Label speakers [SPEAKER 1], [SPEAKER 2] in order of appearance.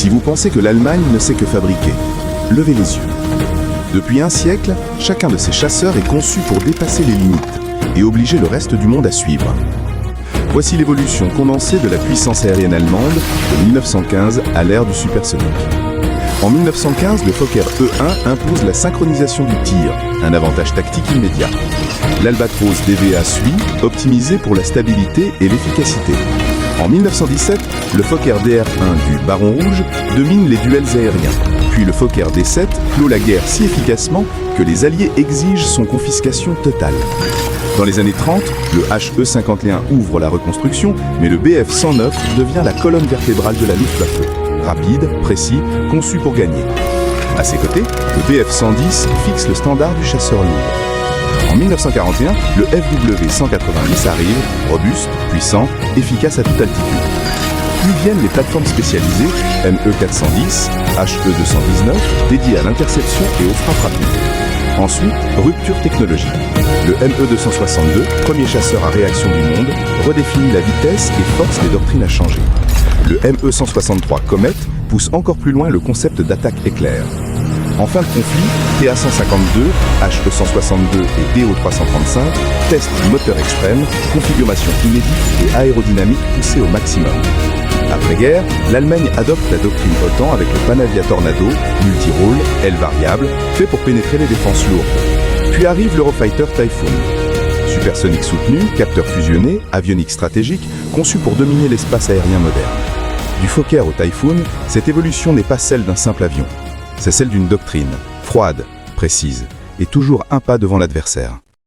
[SPEAKER 1] Si vous pensez que l'Allemagne ne sait que fabriquer, levez les yeux. Depuis un siècle, chacun de ces chasseurs est conçu pour dépasser les limites et obliger le reste du monde à suivre. Voici l'évolution condensée de la puissance aérienne allemande de 1915 à l'ère du supersonique. En 1915, le Fokker E1 impose la synchronisation du tir, un avantage tactique immédiat. L'Albatros DVA suit, optimisé pour la stabilité et l'efficacité. En 1917, le Fokker DR1 du Baron Rouge domine les duels aériens. Puis le Fokker D7 clôt la guerre si efficacement que les Alliés exigent son confiscation totale. Dans les années 30, le HE-51 ouvre la reconstruction, mais le Bf-109 devient la colonne vertébrale de la Luftwaffe. Rapide, précis, conçu pour gagner. À ses côtés, le Bf-110 fixe le standard du chasseur lourd. En 1941, le FW-190 arrive, robuste, puissant, efficace à toute altitude. Puis viennent les plateformes spécialisées ME-410, HE-219, dédiées à l'interception et aux frappes rapides. Ensuite, rupture technologique. Le ME-262, premier chasseur à réaction du monde, redéfinit la vitesse et force les doctrines à changer. Le ME-163 Comet pousse encore plus loin le concept d'attaque éclair. En fin de conflit, TA-152, HE-162 et DO-335 testent moteur extrême, configuration inédite et aérodynamique poussée au maximum. Après-guerre, l'Allemagne adopte la doctrine OTAN avec le Panavia Tornado, multi-rôle, aile variable, fait pour pénétrer les défenses lourdes. Puis arrive l'Eurofighter Typhoon. Supersonique soutenu, capteur fusionné, avionique stratégique, conçu pour dominer l'espace aérien moderne. Du Fokker au Typhoon, cette évolution n'est pas celle d'un simple avion. C'est celle d'une doctrine, froide, précise, et toujours un pas devant l'adversaire.